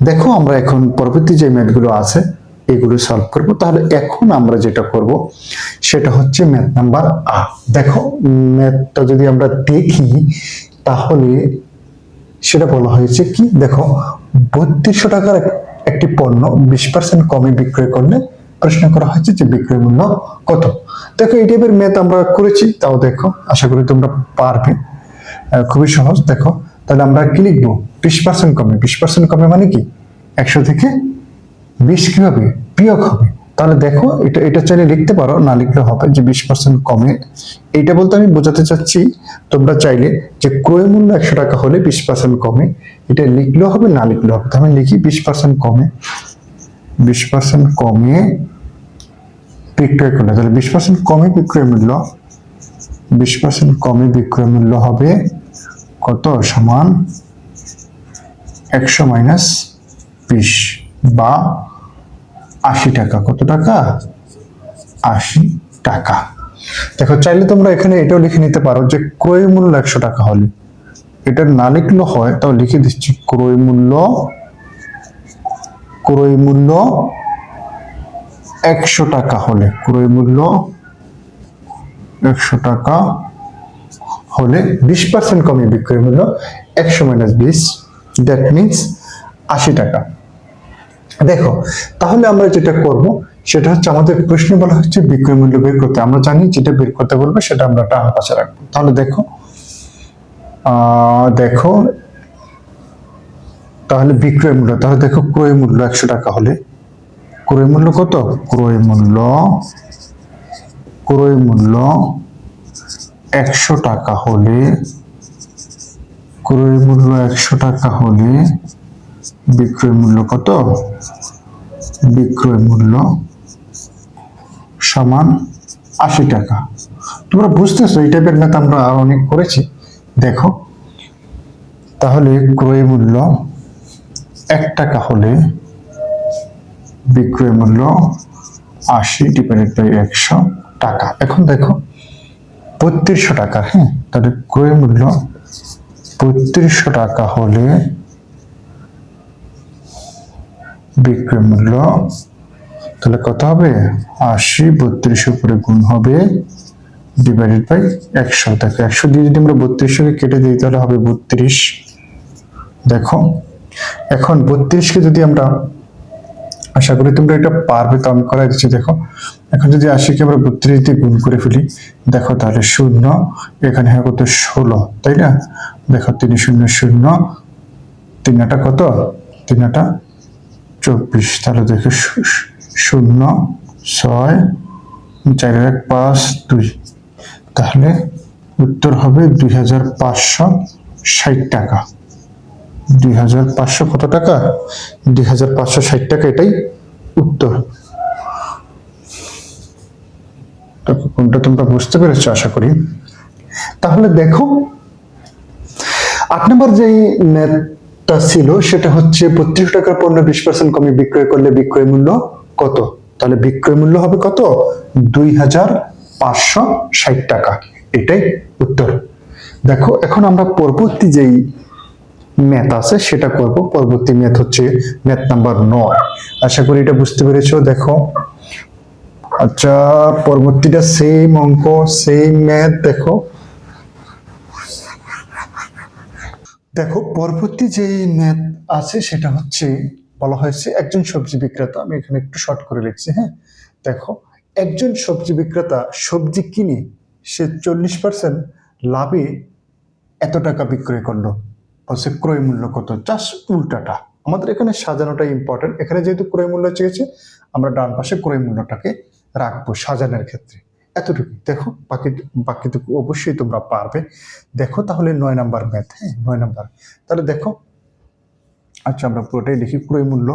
দেখো আমরা এখন পরবর্তী যে ম্যাথগুলো আছে এগুলো সলভ করব। তাহলে এখন আমরা যেটা করব সেটা হচ্ছে ম্যাথ নাম্বার দেখো ম্যাথটা যদি আমরা দেখি তাহলে সেটা বলা হয়েছে কি, দেখো 3200 টাকার একটি পণ্য 20% কমে বিক্রয় করলে প্রশ্ন করা হয়েছে যে বিক্রয় মূল্য কত। দেখো এই টাইপের ম্যাথ আমরা করেছি, তাও দেখো আশা করি তোমরা পারবে। খুবই সহজ। দেখো তাহলে আমরা কি লিখবো, 20% কমে। 20% কমে মানে কি 100 থেকে 20 কি হবে, বিয়োগ হবে। তাহলে দেখো এটা এটা চাইলে লিখতে পারো, না লিখলে হবে যে 20% কমে। এইটা বলতে আমি বোঝাতে চাচ্ছি তোমরা চাইলে যে ক্রয় মূল্য 100 টাকা হলে 20% কমে, এটা লিখলেও হবে না লিখলেও হবে। তাহলে লিখি 20% কমে, 20% কমে বিক্রয় করলে, তাহলে 20% কমে বিক্রয় মূল্য, 20% কমে বিক্রয় মূল্য হবে কত, সমান 100 মাইনাস 20 বা 80 টাকা। কত টাকা, 80 টাকা। দেখো চাইলে তোমরা এখানে এটাও লিখে নিতে পারো যে ক্রয় মূল্য 100 টাকা হলে, এটা না লিখলেও হয়, তাও লিখে দিচ্ছি ক্রয় মূল্য 100 টাকা হলে, ক্রয় মূল্য 100 টাকা হলে 20% কমে বিক্রয় মূল্য 100 মাইনাস 20, দ্যাট মিনস 80 টাকা। দেখো তাহলে আমরা যেটা করব সেটা হচ্ছে আমাদের প্রশ্ন বলা হচ্ছে বিক্রয় মূল্য বের করতে। আমরা জানি যেটা বের করতে বলবে সেটা আমরা ডান পাশে রাখবো। তাহলে দেখো দেখো তাহলে বিক্রয় মূল্য, তাহলে দেখো ক্রয় মূল্য 100 টাকা হলে ক্রয় মূল্য কত, ক্রয় মূল্য 100 টাকা হলে, ক্রয় মূল্য 100 টাকা হলে বিক্রয় মূল্য কত, বিক্রয় মূল্য সমান 80 টাকা। তোমরা বুঝতেছো এই টাইপের ম্যাথ আমরা আর অনেক করেছি। দেখো তাহলে ক্রয় মূল্য 1 টাকা হলে বিক্রয় মূল্য 80 ডিভাইডেড বাই 100 টাকা। এখন দেখো 3200 টাকা, হ্যাঁ, তাহলে ক্রয় মূল্য 3200 টাকা হলে বিক্রয় মূল্য, তাহলে কত হবে, 80 32 উপরে গুণ হবে ডিভাইডেড বাই 100। দেখো 100 দিয়ে যদি আমরা 3200 কেটে দিই তাহলে হবে 32। দেখো এখন 32কে যদি আমরা, আশা করি তোমরা এটা পারবে, তো আমি করাই দিচ্ছি। দেখো এখন যদি 80কে আমরা 32 দিয়ে গুণ করে ফেলি, দেখো তাহলে 0 এখানে হয় কত, 16, তাই না? দেখো 3 0 0, 3 আটা কত, 3 আটা 24, তাহলে দেখো 0 6 4 1 5 2, তাহলে উত্তর হবে 2560 টাকা। 2500 কত টাকা, 2560 টাকা, এটাই উত্তর। কোনটা তোমরা বুঝতে পেরেছো আশা করি। তাহলে দেখো 8 নম্বর যে ম্যাথটা ছিল সেটা হচ্ছে 32 টাকার পণ্য 20% কমে বিক্রয় করলে বিক্রয় মূল্য কত। তাহলে বিক্রয় মূল্য হবে কত, 2560 টাকা, এটাই উত্তর। দেখো এখন আমরা পরবর্তী যেই ম্যাথ আছে সেটা করব। পরবর্তী ম্যাথ হচ্ছে ম্যাথ নাম্বার 9। আশা করি এটা বুঝতে পেরেছো। দেখো আচ্ছা পরবর্তীটা সেম অঙ্ক, সেম ম্যাথ। দেখো দেখো পরবর্তী যে ম্যাথ আছে সেটা হচ্ছে বলা হয়েছে একজন সবজি বিক্রেতা, আমি এখানে একটু শর্ট করে লিখছি, হ্যাঁ। দেখো একজন সবজি বিক্রেতা সবজি কিনে সে 40% লাভে এত টাকা বিক্রয় করলো, বলছে ক্রয় মূল্য কত। জাস্ট উল্টাটা, আমাদের এখানে সাজানোটা ইম্পর্টেন্ট। এখানে যেহেতু ক্রয় মূল্য চেয়েছে আমরা ডান পাশে ক্রয় মূল্যটাকে রাখবো সাজানোর ক্ষেত্রে, এতটুকু। দেখো বাকি বাকিটুকু অবশ্যই তোমরা পারবে। দেখো তাহলে 9 নাম্বার ম্যাথ, হ্যাঁ 9 নাম্বার। তাহলে দেখো আচ্ছা আমরা পুরোটাই লিখি। ক্রয় মূল্য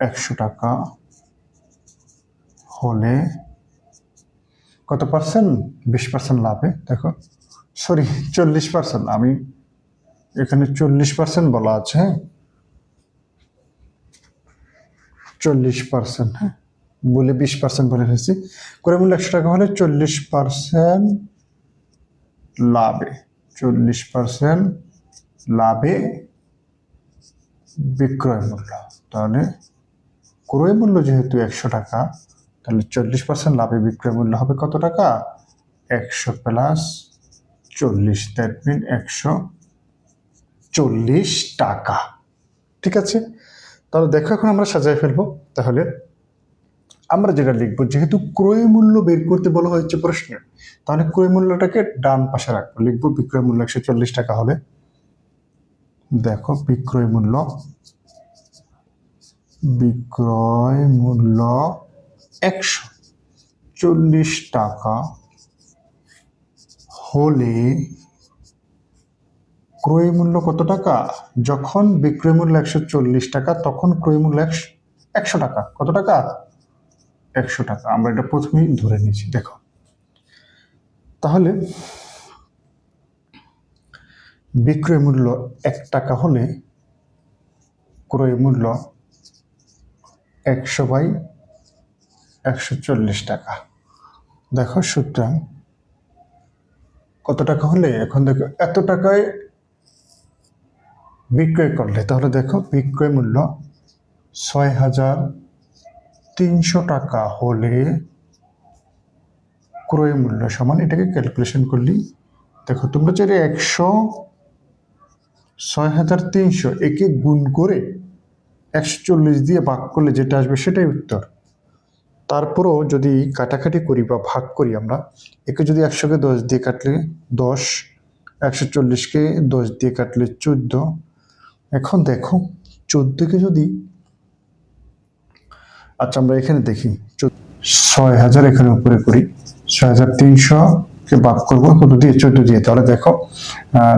100 টাকা হলে কত পার্সেন্ট, 20% লাভে। দেখো সরি 40%, আমি এখানে 40% বলা আছে, হ্যাঁ 40%, হ্যাঁ বলে 20% বলে ফেলছি। ক্রয় মূল্য 100 টাকা হলে 40% লাভে, 40% লাভে বিক্রয় মূল্য। তাহলে ক্রয় মূল্য যেহেতু 100 টাকা, তাহলে 40% লাভে বিক্রয় মূল্য হবে কত টাকা? 100 প্লাস 40, দ্যাট মিন 140 টাকা। ঠিক আছে, তাহলে দেখো এখন আমরা সাজায় ফেলবো। তাহলে আমরা যেটা লিখবো, যেহেতু ক্রয় মূল্য বের করতে বলা হয়েছে প্রশ্নে, তাহলে ক্রয় মূল্যটাকে ডান পাশে রাখবো। লিখবো বিক্রয় মূল্য 140 টাকা হলে, দেখো বিক্রয় মূল্য 140 টাকা হলে ক্রয় মূল্য কত টাকা? যখন বিক্রয় মূল্য 140 টাকা, তখন ক্রয় মূল্য 100 টাকা। কত টাকা? 100 টাকা। আমরা এটা প্রথমেই ধরে নিয়েছি। দেখো, তাহলে বিক্রয় মূল্য 1 টাকা হলে ক্রয় মূল্য 100/140 টাকা। দেখো, সুতরাং কত টাকা হলে, এখন দেখো এত টাকায় বিক্রয় করলে, তাহলে দেখো বিক্রয় মূল্য 6300 টাকা হলে ক্রয় মূল্য সমান, এটাকে ক্যালকুলেশন করলেই দেখো, তোমরা চাইলে 6300 একে গুণ করে 140 দিয়ে ভাগ করলে যেটা আসবে সেটাই উত্তর। তারপরও যদি কাটাকাটি করি বা ভাগ করি, আমরা একে যদি 100কে 10 দিয়ে কাটলে 10, 140কে 10 দিয়ে কাটলে 14। এখন দেখো 14কে যদি, আচ্ছা আমরা এখানে দেখি 6000 এখানে উপরে করি, 6300কে ভাগ করবো কত দিয়ে? 14 দিয়ে। তাহলে দেখো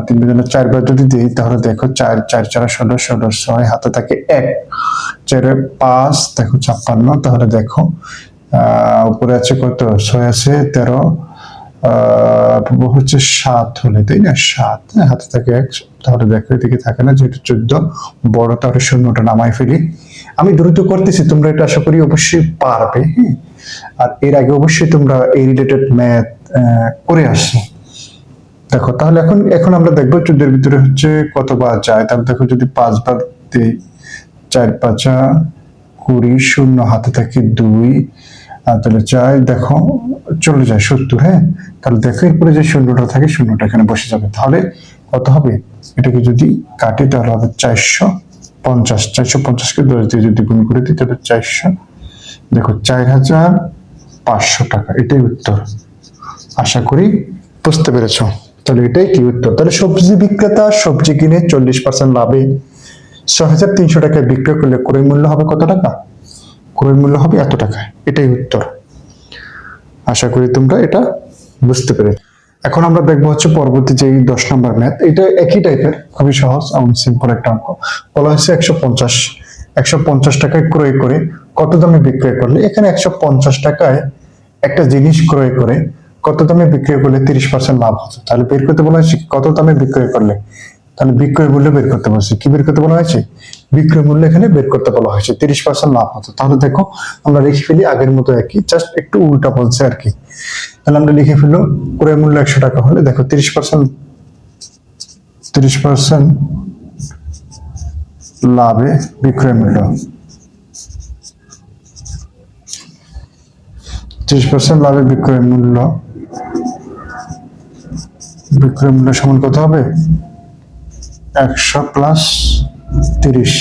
3 জনের 4 বার যদি দিই, তাহলে দেখো 4 4 4 16 16 6 হাতে থাকে 1, 4 5, দেখো 56। তাহলে দেখো উপরে আছে কত? 6 আছে 13, হচ্ছে 7 হলে, তাই না? 7, হাতে থাকে 1, তাহলে দেখো এদিকে থাকে না, যেহেতু 14 বড়, তাহলে শূন্যটা নামাই ফেলি। আমি দ্রুত করতেছি, তোমরা এটা আশা করি অবশ্যই পারবে। হ্যাঁ, আর এর আগে অবশ্যই তোমরা এই রিলেটেড ম্যাথ করে আসছো। দেখো, তাহলে এখন আমরা দেখবো 14 এর ভিতরে হচ্ছে কতবার যায়। তাহলে দেখো যদি 5 বার দিই, 4 5 20, শূন্য হাতে থাকে 2, তাহলে 4, দেখো চলে যায় 70। হ্যাঁ, তাহলে দেখো এরপরে যে শূন্যটা থাকে, শূন্যটা এখানে বসে যাবে। তাহলে কত হবে? এটাকে যদি কাটি তাহলে হবে 450। 450কে 10 দিয়ে যদি গুণ করে দিই, তাহলে 400, দেখো 4500 টাকা। এটাই উত্তর। আশা করি বুঝতে পেরেছ। তাহলে এটাই কি উত্তর। তাহলে সবজি বিক্রেতা সবজি কিনে 40% লাভে 6300 টাকায় বিক্রয় করলে ক্রয় মূল্য হবে কত টাকা? ক্রয় মূল্য হবে এত টাকা। এটাই উত্তর। আশা করি তোমরা এটা বুঝতে পেরেছ। এখন আমরা দেখবো হচ্ছে পরবর্তী যে 10 নম্বর ম্যাথ। এটা একই টাইপের, খুবই সহজ এবং সিম্পল একটা অঙ্ক। বলা হয়েছে 150 টাকায় ক্রয় করে কত দামে বিক্রয় করলে, এখানে 150 টাকায় একটা জিনিস ক্রয় করে কত দামে বিক্রয় করলে 30% লাভ হতো। তাহলে বের করতে বলা হয়েছে কত দামে বিক্রয় করলে, তাহলে বিক্রয় মূল্য বের করতে বলছে। কি বের করতে বলা হয়েছে? বিক্রয় মূল্য এখানে বের করতে বলা হয়েছে, 30% লাভ হতো। তাহলে দেখো আমরা লিখে ফেলি আগের মতো একই, জাস্ট একটু উল্টা বলছে আর কি। তাহলে আমরা লিখে ফেললো ক্রয় মূল্য 100 টাকা হলে, দেখো 30% লাভে বিক্রয় মূল্য, 30% লাভে বিক্রয় মূল্য সমান কত হবে? 100 প্লাস 30,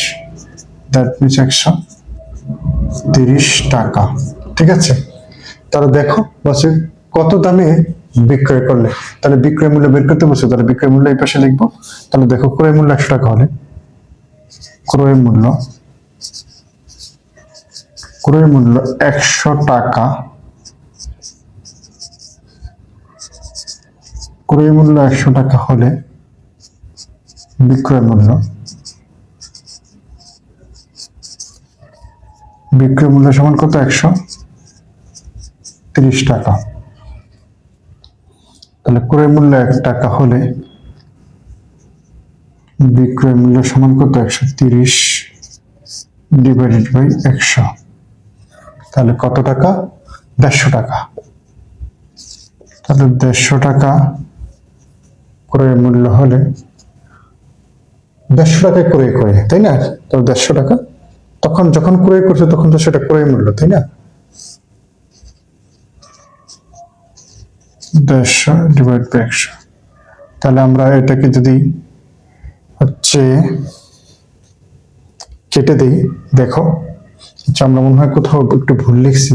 দ্যাট মিনস 130 টাকা। ঠিক আছে, তাহলে দেখো বলছে কত দামে বিক্রয় করলে, তাহলে বিক্রয় মূল্য বের করতে বলছে। তাহলে বিক্রয় মূল্য এই পাশে লিখবো। তাহলে দেখো ক্রয় মূল্য 100 টাকা হলে ক্রয় মূল্য 100 টাকা, ক্রয় মূল্য 100 টাকা হলে বিক্রয় মূল্য সমান কত? 130 টাকা। তাহলে ক্রয় মূল্য 1 টাকা হলে বিক্রয় মূল্য সমান কত? 130 ডিভাইডেড বাই 100। তাহলে কত টাকা? 150 টাকা। তাহলে 150 টাকা ক্রয় মূল্য হলে 150 টাকায় ক্রয় করে, তাই না? তো 150 টাকা তখন যখন ক্রয় করছে তখন তো সেটা ক্রয় মূল্য, তাই না? 150 / 100, তাহলে আমরা এটাকে যদি হচ্ছে কেটে দেই, দেখো আচ্ছা আমরা মনে হয় কোথাও একটু ভুল লিখছি।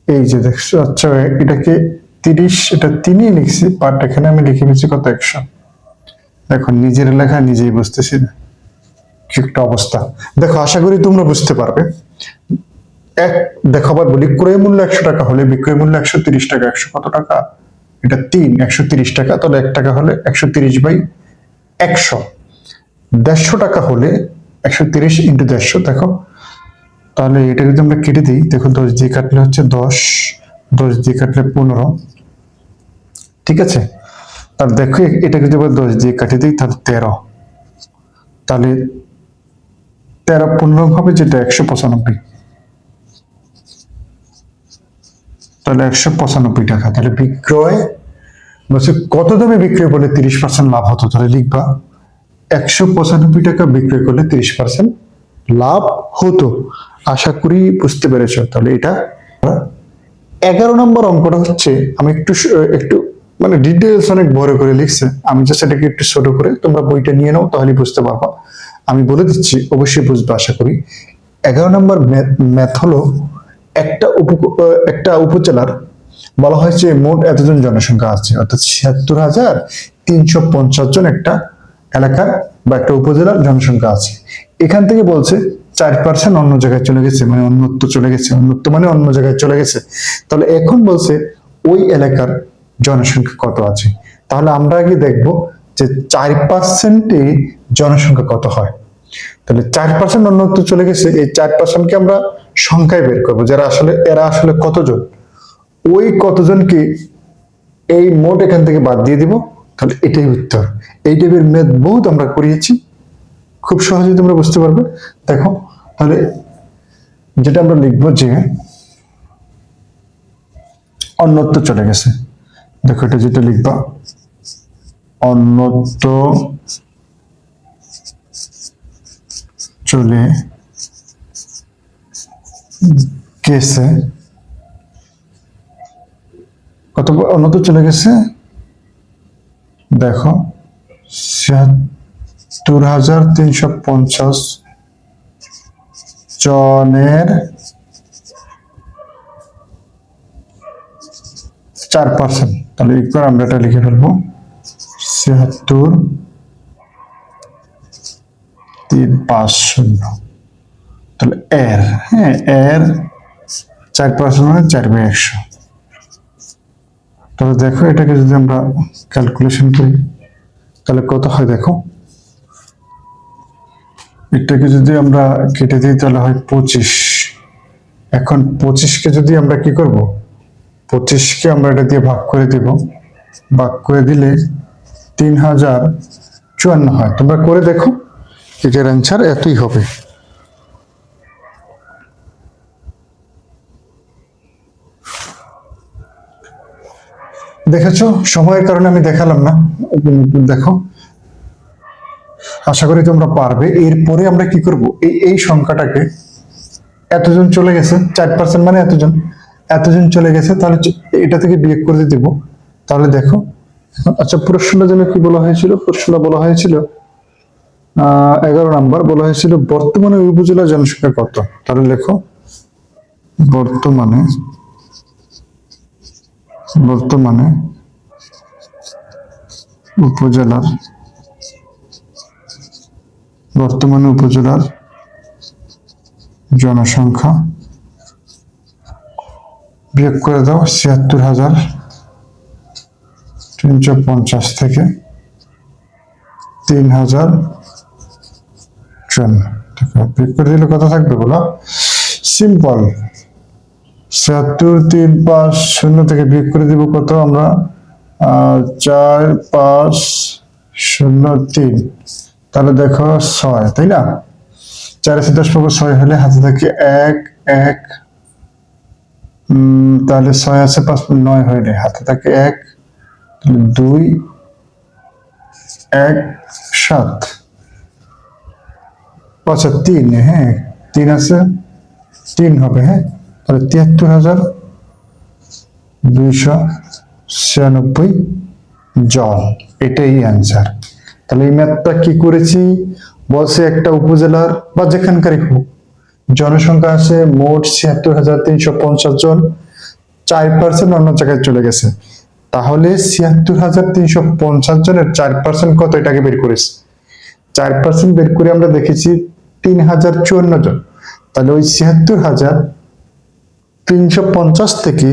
এই যে দেখছো, আচ্ছা এটাকে 30, এটা 3ই লিখছি, বাট এখানে আমি লিখে দিচ্ছি কত, 100। দেখো নিজের লেখা নিজেই বুঝতেছি না, কি একটা অবস্থা। দেখো আশা করি তোমরা বুঝতে পারবে। এক, দেখো আবার বলি, ক্রয় মূল্য 100 টাকা হলে বিক্রয় মূল্য 130 টাকা। 100 কত টাকা? এটা 3, 130 টাকা, তাহলে 1 টাকা হলে 130/100। 150 টাকা হলে 130 × 150, দেখো তাহলে এটা যদি আমরা কেটে দিই, দেখো 10 দিয়ে কাটলে হচ্ছে 10, 10 দিয়ে কাটলে 15, ঠিক আছে? তার দেখো এটা যদি আবার 10 দিয়ে কাটে দিই তাহলে 13, তাহলে 13 × 15 হবে যেটা 195, তাহলে 195 টাকা। তাহলে বিক্রয় বলছে কত দামে বিক্রয় করলে 30% লাভ হতো, তাহলে লিখবা 195 টাকা বিক্রয় করলে 30% লাভ হতো। আশা করি বুঝতে পেরেছো। তাহলে এটা 11 নম্বর অঙ্কটা হচ্ছে, আমি একটু একটু মানে ডিটেলস অনেক বড় করে লিখছে, আমি জাস্ট এটাকে একটু ছোট করে, তোমরা বইটা নিয়ে নাও তাহলে বুঝতে পারবা। আমি বলে দিচ্ছি, অবশ্যই বুঝবে আশা করি। 11 নম্বর ম্যাথ হলো একটা উপজেলার বলা হয়েছে মোট এতজন জনসংখ্যা আছে, অর্থাৎ 76,350 জন একটা এলাকার বা একটা উপজেলার জনসংখ্যা আছে। এখান থেকে বলছে 4% অন্য জায়গায় চলে গেছে, মানে অন্যত্র চলে গেছে, অন্যত্র মানে অন্য জায়গায় চলে গেছে। তাহলে এখন বলছে ওই এলাকার জনসংখ্যা কত আছে। তাহলে আমরা আগে দেখবো যে 4%-এ জনসংখ্যা কত হয়। তাহলে 4% অন্যত্র চলে গেছে, এই 4%কে আমরা সংখ্যায় বের করবো, এরা আসলে কতজন, ওই কতজনকে এই মোট এখান থেকে বাদ দিয়ে দিব, তাহলে এটাই উত্তর। এই টাইপের ম্যাথ বহুত আমরা করিয়েছি, খুব সহজেই তোমরা বুঝতে পারবে। দেখো তাহলে যেটা আমরা লিখবো যে অন্যত্র চলে গেছে, দেখো এটা যেটা লিখবা অন্যত্র চলে গেছে, কত অন্যত্র চলে গেছে, দেখো 76,350 জনের 4%, তাহলে একবার আমরা এটা লিখে ফেলবো 76,350। তাহলে এর 4% মানে 4/100। তাহলে দেখো এটাকে যদি আমরা ক্যালকুলেশন করি তাহলে কত হয়, দেখো এটাকে যদি আমরা কেটে দিই তাহলে হয় 25। এখন 25কে যদি আমরা কি করব, 25কে আমরা এটা দিয়ে ভাগ করে দিব, ভাগ করে দিলে 3054 হয়। তোমরা করে দেখো, এটার অ্যান্সার এতই হবে। দেখেছো, সময়ের কারণে আমি দেখালাম না, দেখো আশা করি তোমরা পারবে। এরপরে আমরা কি করব, এই সংখ্যাটাকে, এতজন চলে গেছে, 4% মানে এতজন চলে গেছে, তাহলে এটা থেকে বিয়োগ করে দেব। তাহলে দেখো আচ্ছা, প্রশ্নটা যেন কি বলা হয়েছিল, প্রশ্নটা বলা হয়েছিল 11 নম্বর বলা হয়েছিল বর্তমানে উপজেলা জনসংখ্যা কত। তাহলে লেখো বর্তমানে উপজেলার জনসংখ্যা বিয়োগ করে দাও 76,350 থেকে 3,000 জন, বিয়োগ করে দিলে কত থাকবে বলো? সিম্পল, 76,350 থেকে বিয়োগ করে দিব কত আমরা, 4,503, তাহলে দেখো 6, তাই না? 4-10 হলে হাতে থাকে 1 1, তাহলে 6 আছে 5 9 হইলে হাতে থাকে 1, তাহলে 2 1 7, আচ্ছা 3, হ্যাঁ 3 আছে, 3 হবে, হ্যাঁ তাহলে 73,296 জন, এটাই অ্যান্সার। তাহলে এই ম্যাথটা কি করেছি, বলছে একটা উপজেলার বা যেখানকারই হোক জনসংখ্যা আছে মোট 76,350 জন, 4% অন্য জায়গায় চলে গেছে, তাহলে 76,350 জনের 4% কত, এটাকে বের করেছি। 4% বের করে আমরা দেখেছি 3,054 জন, তাহলে ওই 76,350 থেকে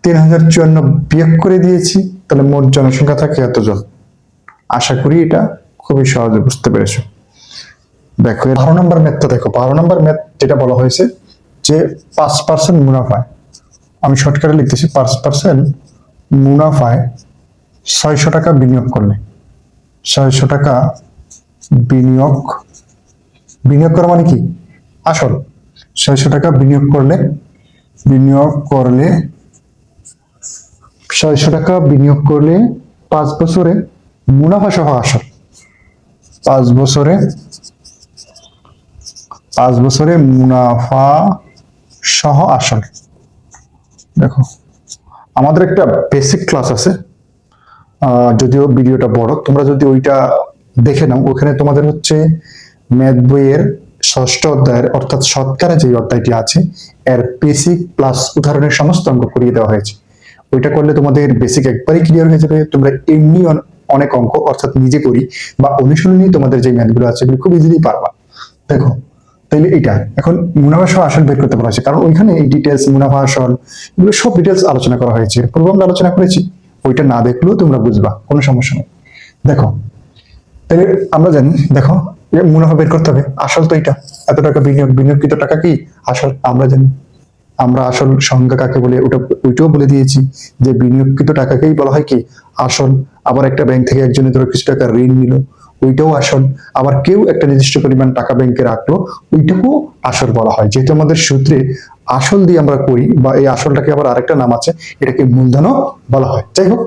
3,054 বিয়োগ করে দিয়েছি, তাহলে মোট জনসংখ্যা থাকে এতজন। আশা করি এটা খুবই সহজে বুঝতে পেরেছো। দেখো 12 নম্বর ম্যাথটা দেখো, 12 নম্বর ম্যাথ যেটা বলা হয়েছে যে 5% মুনাফায়, আমি শর্টকাটে লিখতেছি, 5% মুনাফায় 600 টাকা বিনিয়োগ করলে, 600 টাকা বিনিয়োগ, বিনিয়োগ করা মানে কি, আসল 600 টাকা বিনিয়োগ করলে, 600 টাকা বিনিয়োগ করলে 5 বছরে মুনাফা সহ আসল, 5 বছরে মুনাফা সহ আসল। দেখো আমাদের একটা বেসিক ক্লাস আছে, যদিও ভিডিওটা বড়, তোমরা যদি ওইটা দেখে নাও, ওখানে তোমাদের হচ্ছে ম্যাথ বইয়ের 6ষ্ঠ অধ্যায়ের অর্থাৎ শতকরা যে অধ্যায়টি আছে এর বেসিক প্লাস উদাহরণের সমস্ত অঙ্ক করিয়ে দেওয়া হয়েছে। ওইটা করলে তোমাদের বেসিক একবারই ক্লিয়ার হয়ে যাবে। তোমরা এমনি অনেক অঙ্ক অর্থাৎ নিজে করি বা অনুশীলনী তোমাদের যে ম্যাথগুলো আছে এগুলো খুব ইজিলি পারবা। দেখো তাইলে এটা এখন মুনাফা সহ আসল বের করতে বলা হয়েছে, কারণ ওইখানে এই ডিটেলস মুনাফা আসল এগুলো সব ডিটেলস আলোচনা করা হয়েছে, পূর্বে আমরা আলোচনা করেছি, ওইটা না দেখলেও তোমরা বুঝবা, কোনো সমস্যা নেই। দেখো তাহলে আমরা জানি, দেখো মুনাফা বের করতে হবে, আসল তো এটা, এত টাকা বিনিয়োগ, বিনিয়োগকৃত টাকা কি আসল, আমরা জানি। আমরা আসল সংজ্ঞা কাকে বলে ওইটাও বলে দিয়েছি, যে বিনিয়োগকৃত টাকাকেই বলা হয় কি আসল। আবার একটা ব্যাংক থেকে একজনের ধরো কিছু টাকা ঋণ নিল, ওইটাও আসল। আবার কেউ একটা নির্দিষ্ট পরিমাণ টাকা ব্যাংকে রাখলো, ওইটাকেও আসল বলা হয়। যেহেতু আমাদের সূত্রে আসল দিয়ে আমরা করি, বা এই আসলটাকে আবার আরেকটা নাম আছে, এটাকে মূলধনও বলা হয়। যাই হোক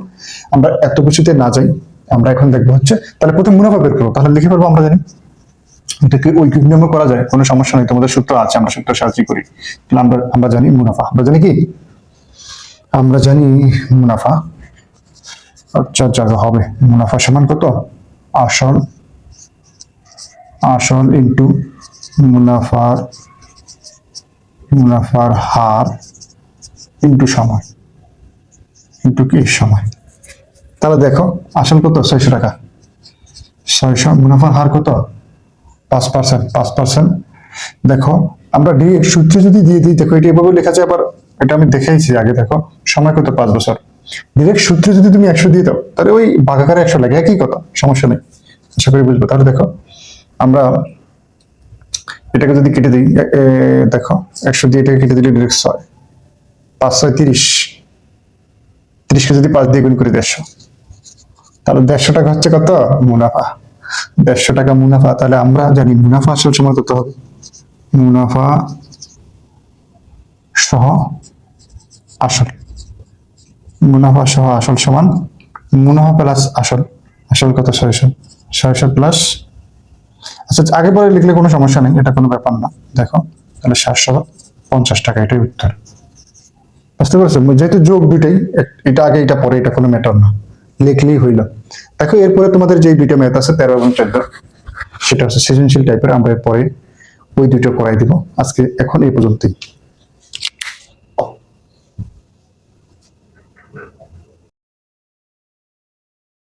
আমরা এত কিছুতে না যাই, আমরা এখন দেখবো হচ্ছে তাহলে প্রথম মুনাফা বের করবো, তাহলে লিখে ফেলবো, আমরা জানি এটাকে ওই নিয়মে করা যায়, কোনো সমস্যা নেই, তোমাদের সূত্র আছে, আমরা সূত্র সাহায্য করি। তাহলে আমরা জানি মুনাফা, আমরা জানি কি, আমরা জানি মুনাফা, আচ্ছা জায়গা হবে মুনাফা সমান কত, আসল, আসল ইন্টু মুনাফার হার ইন্টু সময়, ইন্টু কি সময়। তাহলে দেখো আসল কত 600 টাকা, 600, মুনাফার হার কত 5%, 5%। দেখো আমরা ডিরেক্ট সূত্রে যদি দিয়ে দিই, দেখো এটা এভাবে লেখা যায়, আবার এটা আমি দেখাইছি আগে, দেখো সময় কত 5 বছর, ডিরেক্ট সূত্রে যদি তুমি 100 দিয়ে দাও তাহলে ওই ভাগাকারে 100 লাগে, একই কথা, সমস্যা নেই, আশা করি বুঝবো। তাহলে দেখো আমরা এটাকে যদি কেটে দিই, দেখো 100 দিয়ে এটাকে কেটে দিলে ডিরেক্ট 6, 5 6 30, 30কে যদি 5 দিয়ে গুণ করে 150, তাহলে 150 টাকা হচ্ছে কত মুনাফা, 150 টাকা মুনাফা। তাহলে আমরা জানি মুনাফা আসল সময় কত হবে, মুনাফা সহ আসল, মুনাফা সহ আসল সমান মুনাফা প্লাস আসল, আসল কত 600, 600 প্লাস, আচ্ছা আগে পরে লিখলে কোনো সমস্যা নেই, এটা কোনো ব্যাপার না। দেখো তাহলে 750 টাকা, এটাই উত্তর। বুঝতে পারছো, যেহেতু যোগ দুইটাই, এটা আগে এটা পরে, এটা কোনো ম্যাটার না, লিখলেই হইল। দেখো এরপরে তোমাদের যে দুইটা ম্যাথ আছে 13 এবং 14, সেটা হচ্ছে সৃজনশীল টাইপের, আমরা এরপরে ওই দুইটা করাই দিব। আজকে এখন এই পর্যন্তই।